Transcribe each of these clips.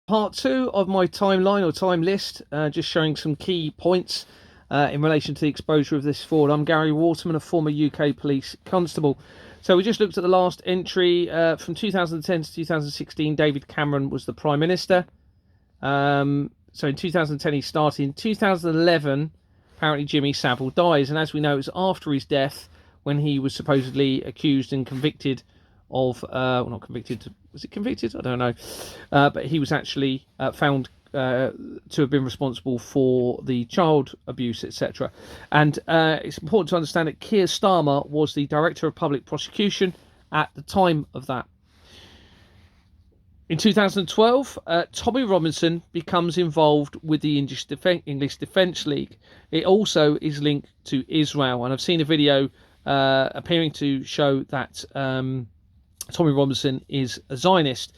Part two of my timeline or time list, just showing some key points in relation to the exposure of this fraud. I'm Gary Waterman, a former UK police constable. So we just looked at the last entry from 2010 to 2016. David Cameron was the Prime Minister. So in 2010 he started. In 2011, apparently Jimmy Savile dies, and as we know, it was after his death when he was supposedly accused and convicted of well, not convicted, was it convicted? I don't know, but he was actually found to have been responsible for the child abuse, etc. And it's important to understand that Keir Starmer was the Director of Public Prosecution at the time of that. In 2012, Tommy Robinson becomes involved with the English Defence League. It also is linked to Israel, and I've seen a video appearing to show that Tommy Robinson is a Zionist.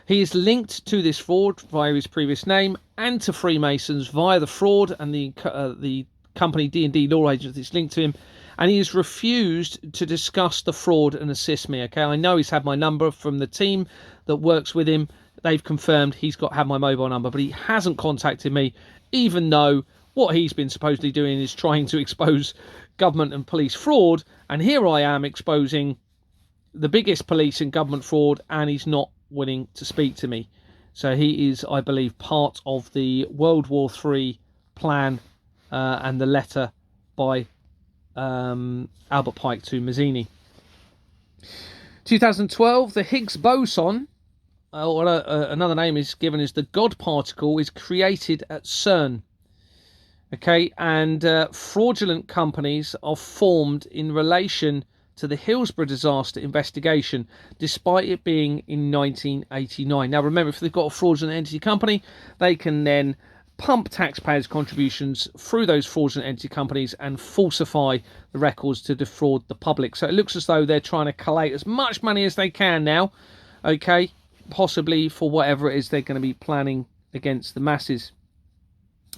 He is linked to this fraud via his previous name and to Freemasons via the fraud and the company D&D Law Agency is linked to him, and he has refused to discuss the fraud and assist me. Okay, I know he's had my number from the team that works with him. They've confirmed he's had my mobile number, but he hasn't contacted me, even though what he's been supposedly doing is trying to expose government and police fraud, and here I am exposing the biggest police and government fraud, and he's not willing to speak to me. So he is, I believe, part of the World War III plan and the letter by Albert Pike to Mazzini. 2012, the Higgs boson, or another name is given as the God particle, is created at CERN. Okay, and fraudulent companies are formed in relation to the Hillsborough disaster investigation, despite it being in 1989. Now remember, if they've got a fraudulent entity company, they can then pump taxpayers' contributions through those fraudulent entity companies and falsify the records to defraud the public. So it looks as though they're trying to collate as much money as they can now, okay, possibly for whatever it is they're going to be planning against the masses,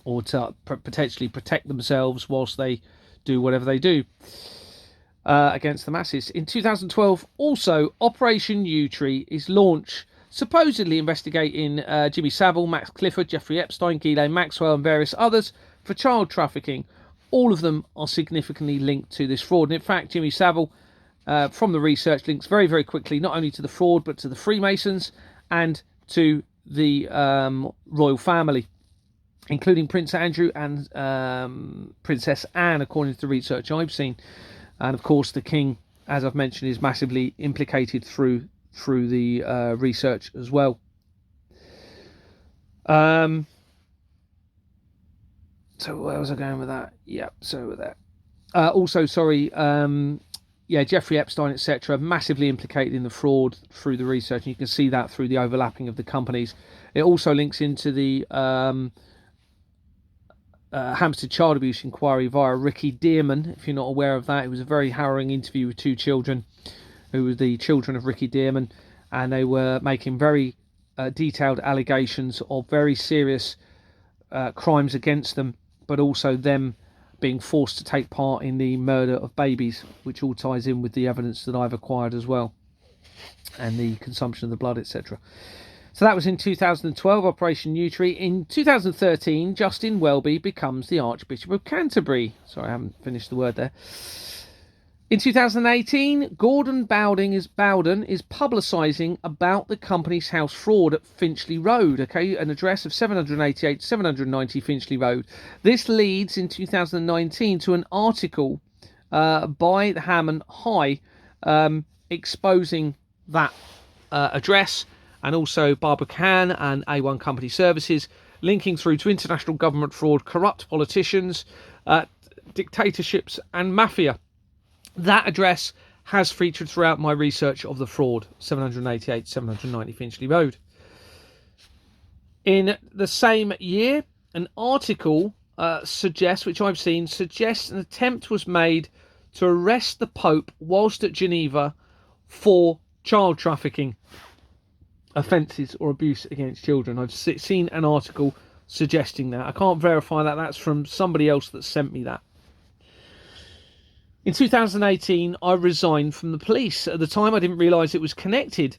or to potentially protect themselves whilst they do whatever they do against the masses. In 2012, also, Operation Yewtree is launched, supposedly investigating Jimmy Savile, Max Clifford, Jeffrey Epstein, Ghislaine Maxwell and various others for child trafficking. All of them are significantly linked to this fraud. And in fact, Jimmy Savile, from the research, links very, very quickly not only to the fraud, but to the Freemasons and to the royal family, including Prince Andrew and Princess Anne, according to the research I've seen. And of course, the King, as I've mentioned, is massively implicated through the research as well. So where was I going with that? Yeah, so with that. Also, sorry, Jeffrey Epstein, etc., massively implicated in the fraud through the research. And you can see that through the overlapping of the companies. It also links into the Hampstead child abuse inquiry via Ricky Dearman. If you're not aware of that, it was a very harrowing interview with two children who were the children of Ricky Dearman, and they were making very detailed allegations of very serious crimes against them, but also them being forced to take part in the murder of babies, which all ties in with the evidence that I've acquired as well, and the consumption of the blood, etc. So that was in 2012, Operation Yewtree. In 2013, Justin Welby becomes the Archbishop of Canterbury. Sorry, I haven't finished the word there. In 2018, Gordon Bowden is publicising about the company's house fraud at Finchley Road, okay, an address of 788 790 Finchley Road. This leads in 2019 to an article by the Hammond High exposing that address, and also Barbara Khan and A1 Company Services, linking through to international government fraud, corrupt politicians, dictatorships and mafia. That address has featured throughout my research of the fraud, 788 790 Finchley Road. In the same year, an article which I've seen, suggests an attempt was made to arrest the Pope whilst at Geneva for child trafficking offences or abuse against children. I've seen an article suggesting that. I can't verify that. That's from somebody else that sent me that. In 2018, I resigned from the police. At the time, I didn't realise it was connected,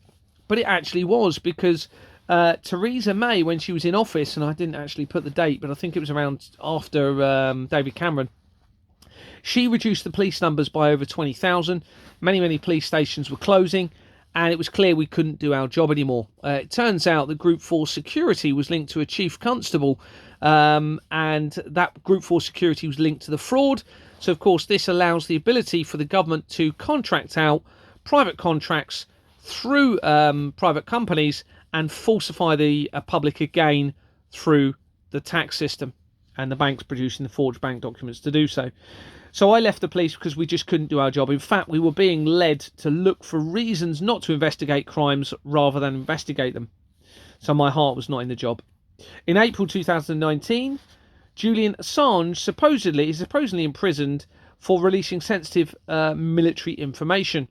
but it actually was, because Theresa May, when she was in office, and I didn't actually put the date, but I think it was around after David Cameron, she reduced the police numbers by over 20,000. Many police stations were closing, and it was clear we couldn't do our job anymore. It turns out that Group 4 security was linked to a chief constable, and that Group 4 security was linked to the fraud. So, of course, this allows the ability for the government to contract out private contracts through private companies and falsify the public again through the tax system, and the banks producing the forged bank documents to do so. So I left the police because we just couldn't do our job. In fact, we were being led to look for reasons not to investigate crimes rather than investigate them. So my heart was not in the job. In April 2019, Julian Assange is supposedly imprisoned for releasing sensitive military information.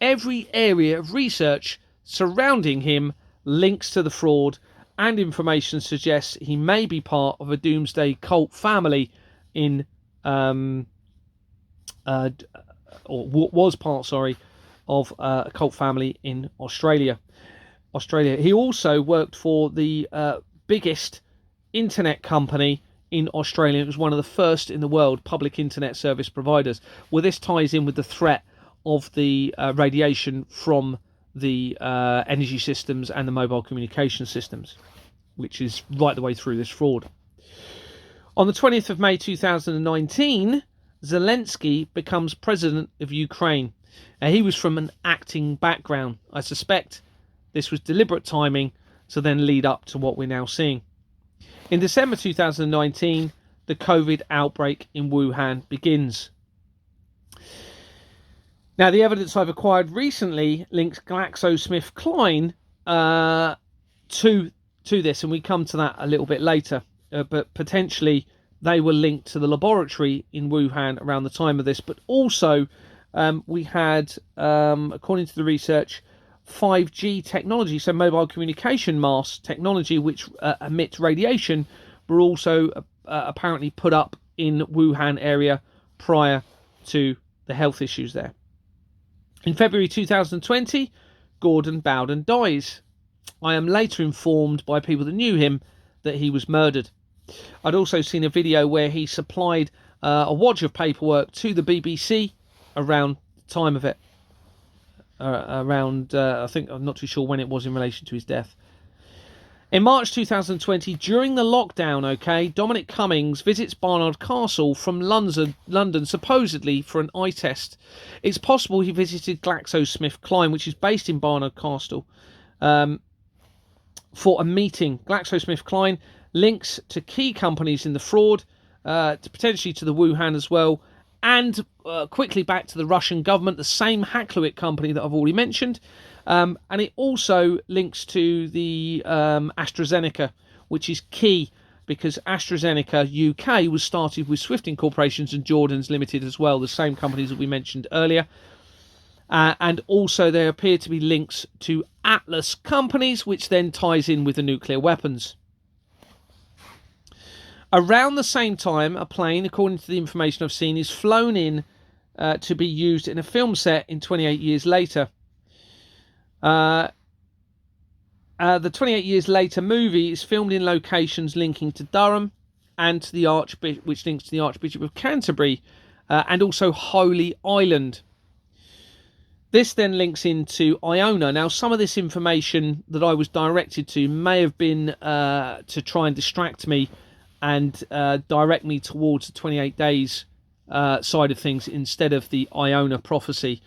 Every area of research surrounding him links to the fraud, and information suggests he may be part of a doomsday cult family in was part of a cult family in Australia. He also worked for the biggest internet company in Australia. It was one of the first in the world public internet service providers. Well, this ties in with the threat of the radiation from the energy systems and the mobile communication systems, which is right the way through this fraud. On the 20th of May 2019, Zelensky becomes president of Ukraine. He was from an acting background. I suspect this was deliberate timing to then lead up to what we're now seeing. In December 2019, the COVID outbreak in Wuhan begins. Now, the evidence I've acquired recently links GlaxoSmithKline to this, and we come to that a little bit later. But potentially they were linked to the laboratory in Wuhan around the time of this. But also we had, according to the research, 5G technology, so mobile communication mast technology, which emits radiation, were also apparently put up in Wuhan area prior to the health issues there. In February 2020, Gordon Bowden dies. I am later informed by people that knew him that he was murdered. I'd also seen a video where he supplied a wad of paperwork to the BBC around the time of it. I think, I'm not too sure when it was in relation to his death. In March 2020, during the lockdown, Dominic Cummings visits Barnard Castle from London, supposedly for an eye test. It's possible he visited GlaxoSmithKline, which is based in Barnard Castle, for a meeting. GlaxoSmithKline links to key companies in the fraud, potentially to the Wuhan as well, and quickly back to the Russian government, the same Hakluyt company that I've already mentioned. And it also links to the AstraZeneca, which is key because AstraZeneca UK was started with Swift Incorporations and Jordan's Limited as well, the same companies that we mentioned earlier. And also there appear to be links to Atlas companies, which then ties in with the nuclear weapons. Around the same time, a plane, according to the information I've seen, is flown in to be used in a film set in 28 Years Later. The 28 Years Later movie is filmed in locations linking to Durham and to the which links to the Archbishop of Canterbury and also Holy Island. This then links into Iona. Now, some of this information that I was directed to may have been to try and distract me and direct me towards the 28 days side of things instead of the Iona prophecy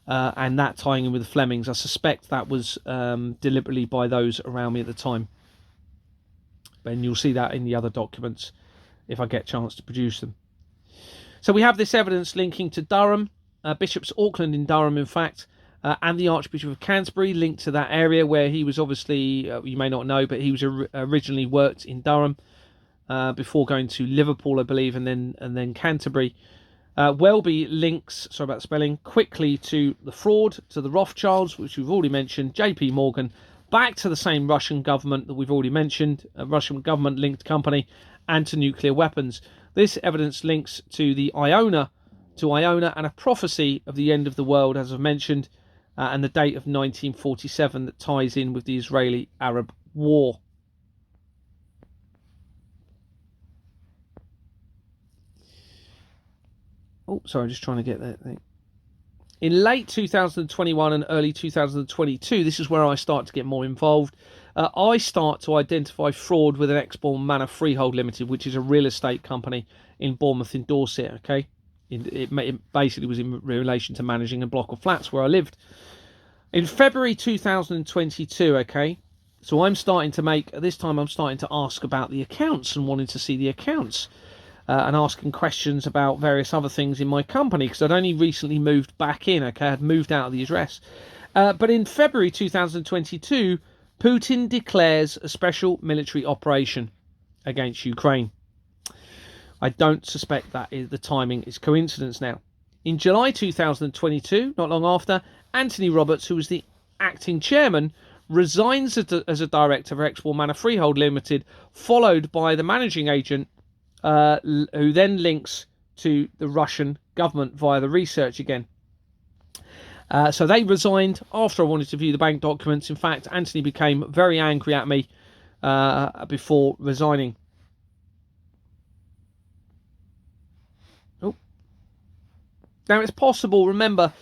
and that tying in with the Flemings. I suspect that was deliberately by those around me at the time. And you'll see that in the other documents if I get a chance to produce them. So we have this evidence linking to Durham, Bishop's Auckland in Durham, in fact, and the Archbishop of Canterbury linked to that area where he was obviously, you may not know, but he was originally worked in Durham before going to Liverpool, I believe, and then Canterbury. Welby links, sorry about the spelling, quickly to the fraud, to the Rothschilds, which we've already mentioned, JP Morgan, back to the same Russian government that we've already mentioned, a Russian government-linked company, and to nuclear weapons. This evidence links to the Iona and a prophecy of the end of the world, as I've mentioned, and the date of 1947 that ties in with the Israeli-Arab war. Oh, sorry, I'm just trying to get that thing. In late 2021 and early 2022, this is where I start to get more involved. I start to identify fraud with an Exbourne Manor Freehold Limited, which is a real estate company in Bournemouth in Dorset, okay? It basically was in relation to managing a block of flats where I lived. In February 2022, okay, so I'm starting to ask about the accounts and wanting to see the accounts. And asking questions about various other things in my company, because I'd only recently moved back in, okay? I'd moved out of the address. But in February 2022, Putin declares a special military operation against Ukraine. I don't suspect that the timing is coincidence now. In July 2022, not long after, Anthony Roberts, who was the acting chairman, resigns as a director for Exbourne Manor Freehold Limited, followed by the managing agent, who then links to the Russian government via the research again. So they resigned after I wanted to view the bank documents. In fact, Anthony became very angry at me before resigning. Oh. Now, it's possible, remember,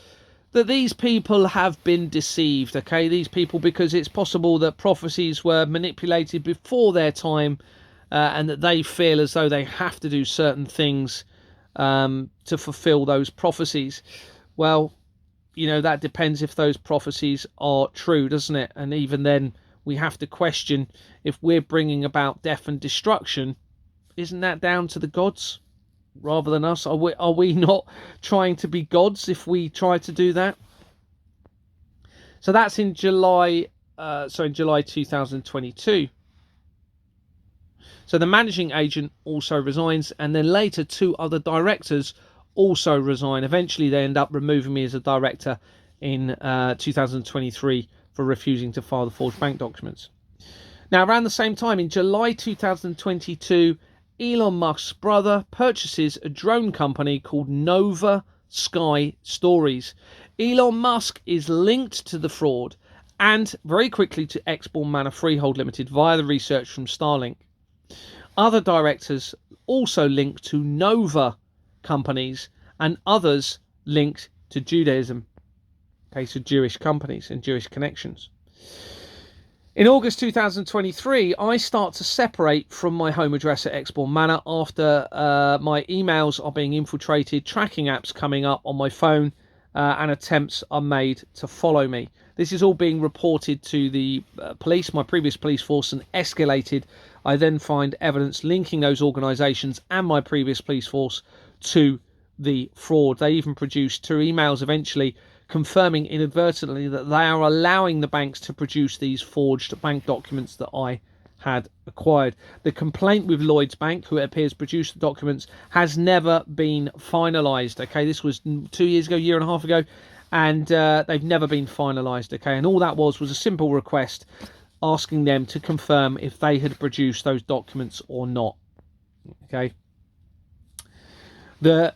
that these people have been deceived, okay? These people, because it's possible that prophecies were manipulated before their time, and that they feel as though they have to do certain things to fulfill those prophecies. Well, that depends if those prophecies are true, doesn't it? And even then, we have to question if we're bringing about death and destruction. Isn't that down to the gods rather than us? Are we not trying to be gods if we try to do that? So that's in July 2022. So the managing agent also resigns, and then later 2 other directors also resign. Eventually they end up removing me as a director in 2023 for refusing to file the forged bank documents. Now, around the same time, in July 2022, Elon Musk's brother purchases a drone company called Nova Sky Stories. Elon Musk is linked to the fraud and very quickly to Exbourne Manor Freehold Limited via the research from Starlink. Other directors also linked to Nova companies and others linked to Judaism. Okay, so Jewish companies and Jewish connections. In August 2023, I start to separate from my home address at Exbourne Manor after my emails are being infiltrated, tracking apps coming up on my phone, and attempts are made to follow me. This is all being reported to the police, my previous police force, and escalated. I then find evidence linking those organisations and my previous police force to the fraud. They even produced 2 emails eventually confirming inadvertently that they are allowing the banks to produce these forged bank documents that I had acquired. The complaint with Lloyds Bank, who it appears produced the documents, has never been finalised. Okay, this was 2 years ago, year and a half ago, and they've never been finalised. Okay, and all that was a simple request asking them to confirm if they had produced those documents or not. Okay. The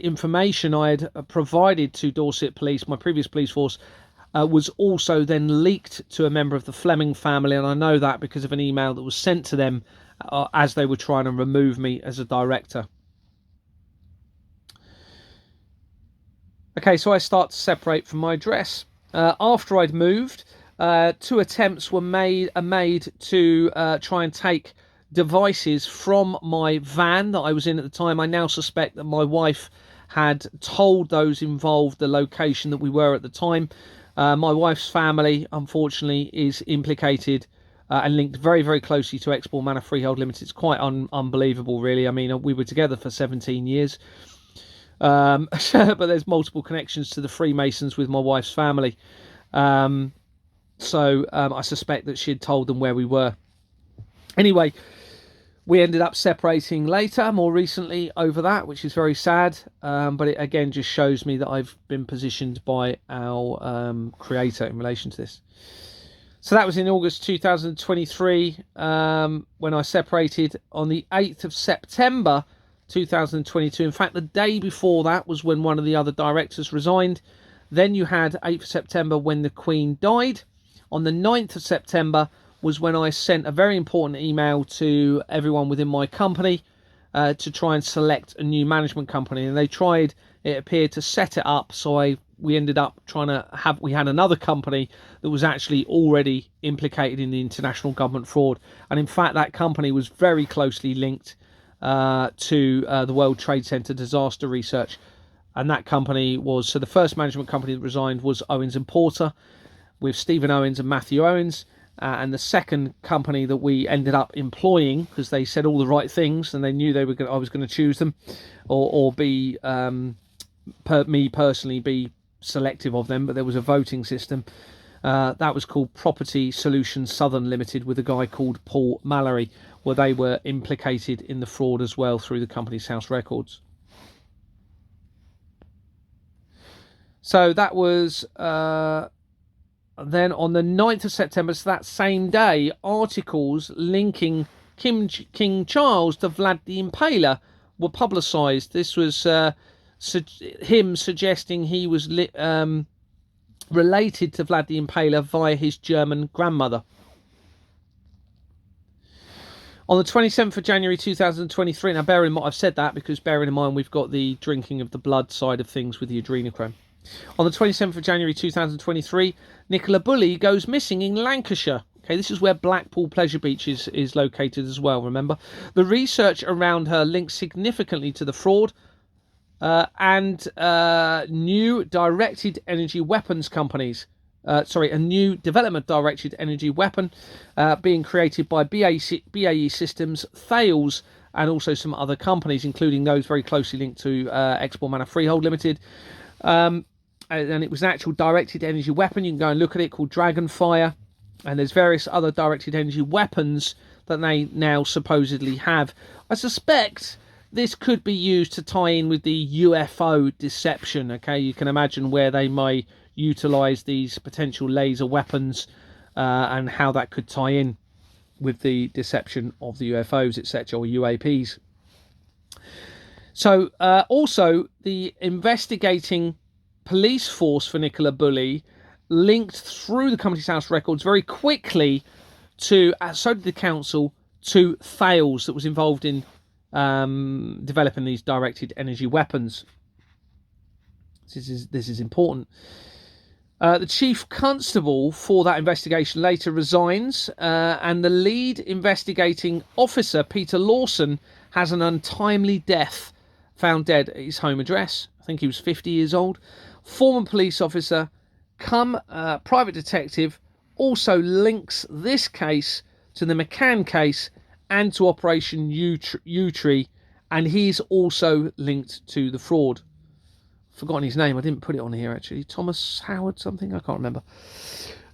information I had provided to Dorset Police, my previous police force, was also then leaked to a member of the Fleming family, and I know that because of an email that was sent to them as they were trying to remove me as a director. Okay, so I start to separate from my address. After I'd moved, 2 attempts were made to try and take devices from my van that I was in at the time. I now suspect that my wife had told those involved the location that we were at the time. My wife's family, unfortunately, is implicated and linked very, very closely to Exbourne Manor Freehold Limited. It's quite unbelievable, really. I mean, we were together for 17 years. But there's multiple connections to the Freemasons with my wife's family. So I suspect that she had told them where we were. Anyway, we ended up separating later, more recently, over that, which is very sad. But it again just shows me that I've been positioned by our creator in relation to this. So that was in August 2023 when I separated. On the 8th of September 2022, in fact, the day before that was when one of the other directors resigned. Then you had 8th of September when the Queen died. On the 9th of September was when I sent a very important email to everyone within my company to try and select a new management company, and they tried, it appeared, to set it up. So we ended up we had another company that was actually already implicated in the international government fraud, and in fact that company was very closely linked to the World Trade Center disaster research. And that company was, so the first management company that resigned was Owens and Porter, with Stephen Owens and Matthew Owens. And the second company that we ended up employing, because they said all the right things and they knew I was going to choose them, or be me personally be selective of them, but there was a voting system. That was called Property Solutions Southern Limited, with a guy called Paul Mallory, where they were implicated in the fraud as well through the Companies House records. So that was then on the 9th of September, so that same day, articles linking King Charles to Vlad the Impaler were publicised. This was him suggesting he was related to Vlad the Impaler via his German grandmother. On the 27th of January 2023, now I've said that because bearing in mind we've got the drinking of the blood side of things with the adrenochrome. On the 27th of January 2023, Nicola Bulley goes missing in Lancashire. Okay, this is where Blackpool Pleasure Beach is located as well, remember. The research around her links significantly to the fraud and new directed energy weapons companies. A new development directed energy weapon being created by BAE Systems, Thales, and also some other companies, including those very closely linked to Export Manor Freehold Limited. And it was an actual directed energy weapon. You can go and look at it, called Dragonfire. And there's various other directed energy weapons that they now supposedly have. I suspect this could be used to tie in with the UFO deception. Okay, you can imagine where they may utilize these potential laser weapons and how that could tie in with the deception of the UFOs, etc., or UAPs. So also the investigating police force for Nicola Bulley linked through the Companies House records very quickly to, so did the council, to Thales, that was involved in developing these directed energy weapons. This is important. The chief constable for that investigation later resigns, and the lead investigating officer, Peter Lawson, has an untimely death, found dead at his home address. I think he was 50 years old. Former police officer come private detective also links this case to the McCann case and to Operation U-Tree, and he's also linked to the fraud. Forgotten his name, I didn't put it on here actually. Thomas Howard something, I can't remember.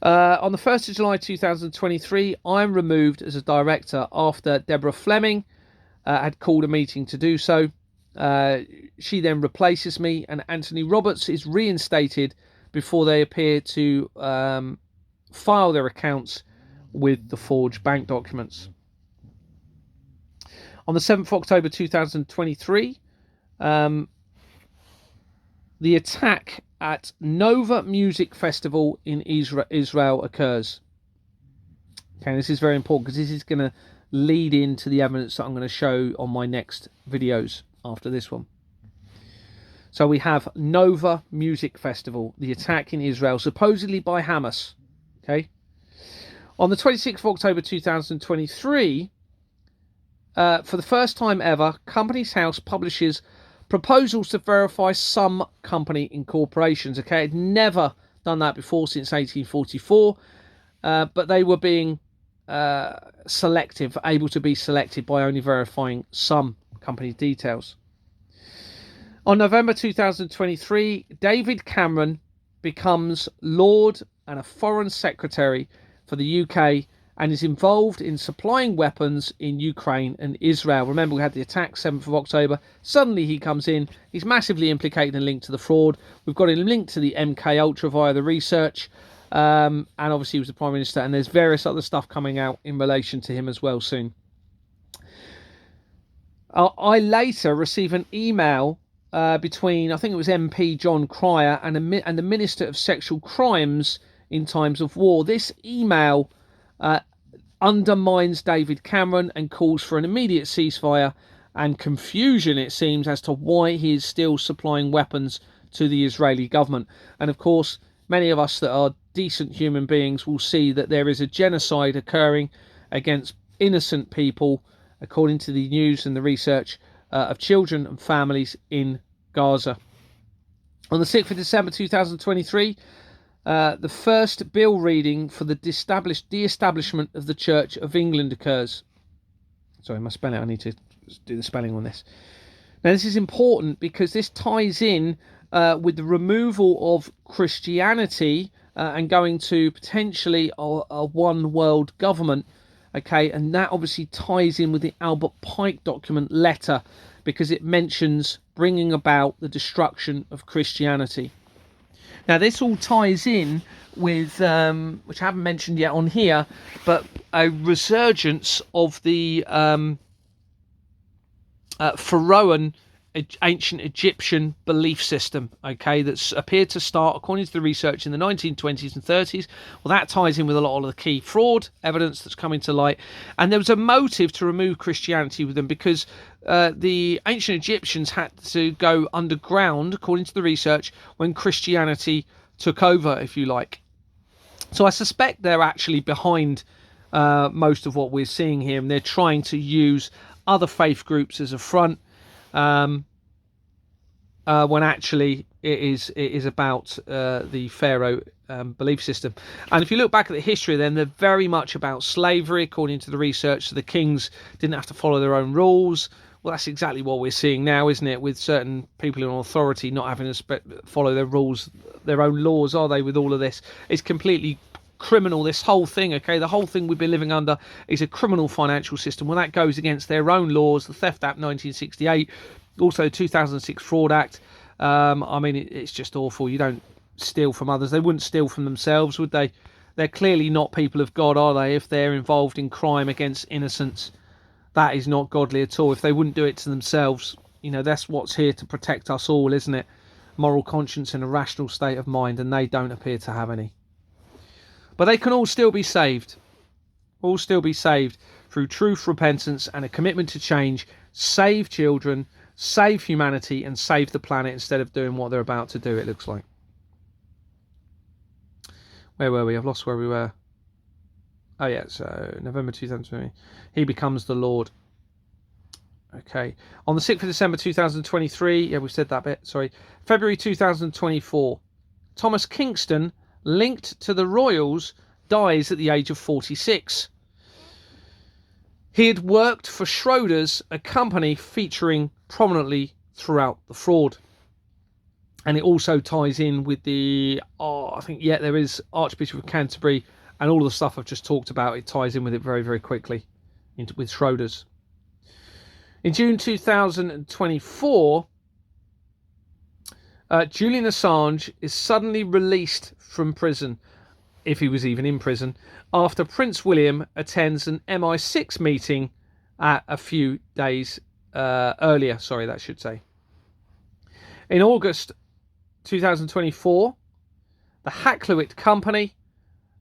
On the 1st of July 2023, I'm removed as a director after Deborah Fleming had called a meeting to do so. She then replaces me, and Anthony Roberts is reinstated before they appear to file their accounts with the forged bank documents. On the 7th of October 2023, the attack at Nova Music Festival in Israel occurs. Okay, this is very important because this is going to lead into the evidence that I'm going to show on my next videos after this one. So we have Nova Music Festival, the attack in Israel, supposedly by Hamas. Okay. On the 26th of October 2023, for the first time ever, Companies House publishes proposals to verify some company incorporations. Okay, it never done that before since 1844, but they were being selective, able to be selected by only verifying some company details. On November 2023, David Cameron becomes Lord and a Foreign Secretary for the UK and is involved in supplying weapons in Ukraine and Israel. Remember, we had the attack 7th of October. Suddenly he comes in. He's massively implicated and linked to the fraud. We've got him linked to the MK Ultra via the research. And obviously he was the Prime Minister. And there's various other stuff coming out in relation to him as well soon. I later receive an email between, I think it was MP John Cryer and the Minister of Sexual Crimes in times of war. This email undermines David Cameron and calls for an immediate ceasefire and confusion, it seems, as to why he is still supplying weapons to the Israeli government. And of course, many of us that are decent human beings will see that there is a genocide occurring against innocent people, according to the news and the research, of children and families in Gaza. On the 6th of December 2023, the first bill reading for the de-establishment of the Church of England occurs. Sorry, my spelling, I need to do the spelling on this. Now, this is important because this ties in with the removal of Christianity and going to potentially a one world government. Okay, and that obviously ties in with the Albert Pike document letter, because it mentions bringing about the destruction of Christianity. Now, this all ties in with, which I haven't mentioned yet on here, but a resurgence of the Pharaohan ancient Egyptian belief system, okay, that's appeared to start, according to the research, in the 1920s and 30s. Well, that ties in with a lot of the key fraud evidence that's coming to light. And there was a motive to remove Christianity with them, because the ancient Egyptians had to go underground, according to the research, when Christianity took over, if you like. So I suspect they're actually behind most of what we're seeing here, and they're trying to use other faith groups as a front, when actually it is about the Pharaoh belief system. And if you look back at the history, then they're very much about slavery, according to the research. So the kings didn't have to follow their own rules. Well, that's exactly what we're seeing now, isn't it? With certain people in authority not having to follow their rules, their own laws, are they? With all of this, it's completely criminal, this whole thing. Okay, the whole thing we've been living under is a criminal financial system. Well, that goes against their own laws, the Theft Act 1968, also 2006 Fraud Act. I mean, it's just awful. You don't steal from others. They wouldn't steal from themselves, would they? They're clearly not people of God, are they? If they're involved in crime against innocents, that is not godly at all. If they wouldn't do it to themselves, you know, that's what's here to protect us all, isn't it? Moral conscience and a rational state of mind, and they don't appear to have any. But they can all still be saved. All still be saved through truth, repentance, and a commitment to change. Save children, save humanity, and save the planet instead of doing what they're about to do, it looks like. Where were we? I've lost where we were. Oh, yeah, so November 2020. He becomes the Lord. Okay. On the 6th of December 2023, yeah, we've said that bit, sorry. February 2024, Thomas Kingston, linked to the royals, dies at the age of 46. He had worked for Schroders, a company featuring prominently throughout the fraud. And it also ties in with the, I think, yeah, there is Archbishop of Canterbury, and all of the stuff I've just talked about. It ties in with it very, very quickly with Schroders. In June 2024, Julian Assange is suddenly released from prison, if he was even in prison, after Prince William attends an MI6 meeting a few days earlier. Sorry, that should say. In August 2024, the Hakluyt company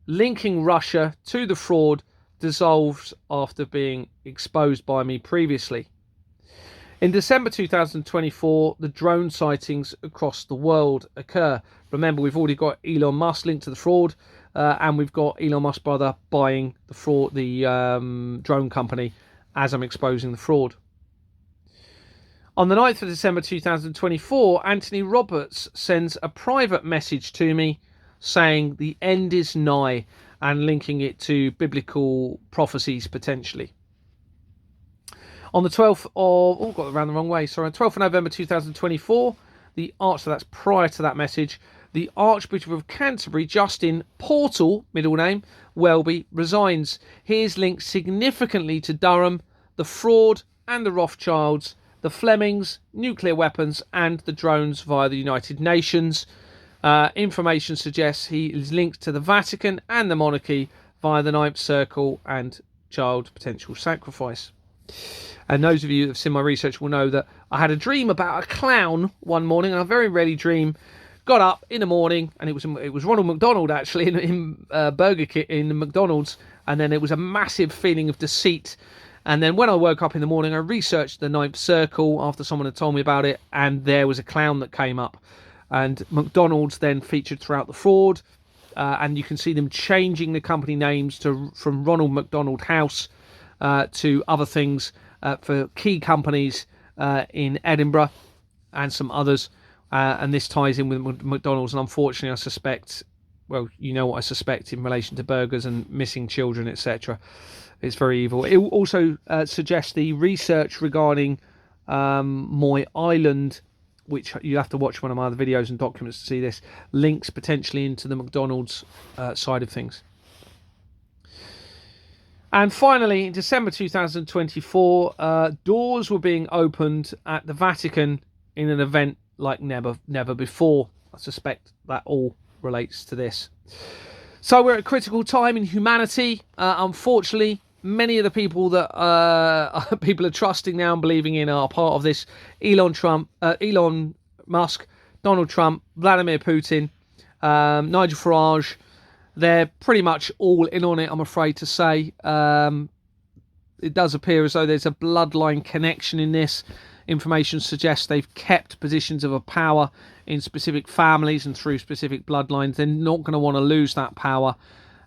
linking Russia to the fraud dissolved after being exposed by me previously. In December 2024, the drone sightings across the world occur. Remember, we've already got Elon Musk linked to the fraud, and we've got Elon Musk's brother buying the fraud, the drone company, as I'm exposing the fraud. On the 9th of December 2024, Anthony Roberts sends a private message to me saying the end is nigh, and linking it to biblical prophecies potentially. On the 12th of, got around the wrong way, sorry, on 12th of November 2024, so that's prior to that message, the Archbishop of Canterbury, Justin Portal, middle name, Welby, resigns. He is linked significantly to Durham, the fraud and the Rothschilds, the Flemings, nuclear weapons, and the drones via the United Nations. Information suggests he is linked to the Vatican and the monarchy via the Ninth Circle and child potential sacrifice. And those of you that have seen my research will know that I had a dream about a clown one morning, and I very rarely dream got up in the morning, and it was Ronald McDonald actually in Burger King, in McDonald's, and then it was a massive feeling of deceit. And then when I woke up in the morning, I researched the Ninth Circle after someone had told me about it, and there was a clown that came up. And McDonald's then featured throughout the fraud, and you can see them changing the company names from Ronald McDonald House to other things for key companies in Edinburgh and some others. And this ties in with McDonald's, and unfortunately I suspect, well, you know what I suspect in relation to burgers and missing children, etc. It's very evil. It also suggests the research regarding Moy Island, which you have to watch one of my other videos and documents to see this, links potentially into the McDonald's side of things. And finally, in December 2024, doors were being opened at the Vatican in an event like never before. I suspect that all relates to this. So we're at a critical time in humanity. Unfortunately, many of the people that people are trusting now and believing in are part of this. Elon Musk, Donald Trump, Vladimir Putin, Nigel Farage. They're pretty much all in on it, I'm afraid to say. It does appear as though there's a bloodline connection in this. Information suggests they've kept positions of power in specific families and through specific bloodlines. They're not going to want to lose that power.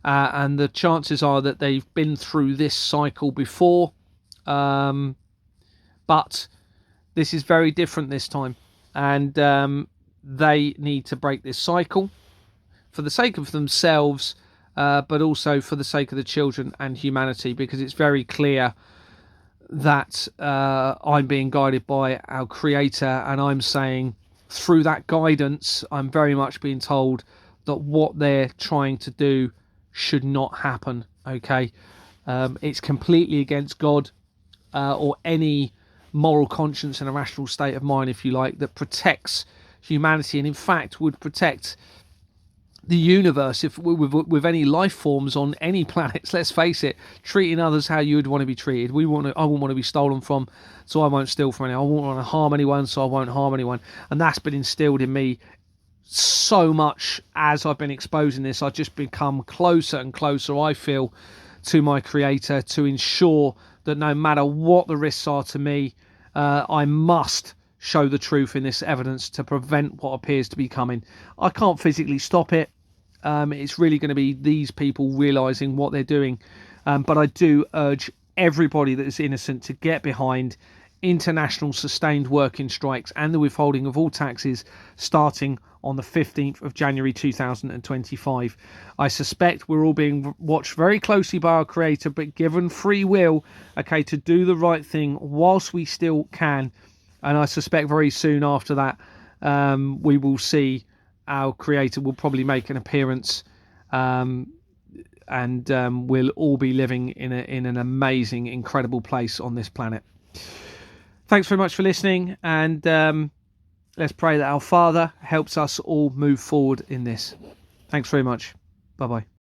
And the chances are that they've been through this cycle before. But this is very different this time. And they need to break this cycle for the sake of themselves, but also for the sake of the children and humanity, because it's very clear that I'm being guided by our Creator, and I'm saying through that guidance, I'm very much being told that what they're trying to do should not happen. Okay, it's completely against God or any moral conscience and a rational state of mind, if you like, that protects humanity, and in fact would protect the universe if with any life forms on any planets. Let's face it, treating others how you would want to be treated. I wouldn't want to be stolen from, so I won't steal from anyone. I won't want to harm anyone, so I won't harm anyone. And that's been instilled in me so much as I've been exposing this. I've just become closer and closer, I feel, to my Creator, to ensure that no matter what the risks are to me, I must show the truth in this evidence to prevent what appears to be coming. I can't physically stop it. It's really going to be these people realizing what they're doing. But I do urge everybody that is innocent to get behind international sustained working strikes and the withholding of all taxes starting on the 15th of January 2025. I suspect we're all being watched very closely by our Creator, but given free will, okay, to do the right thing whilst we still can. And I suspect very soon after that, we will see our Creator will probably make an appearance, and we'll all be living in an amazing, incredible place on this planet. Thanks very much for listening, and let's pray that our Father helps us all move forward in this. Thanks very much. Bye-bye.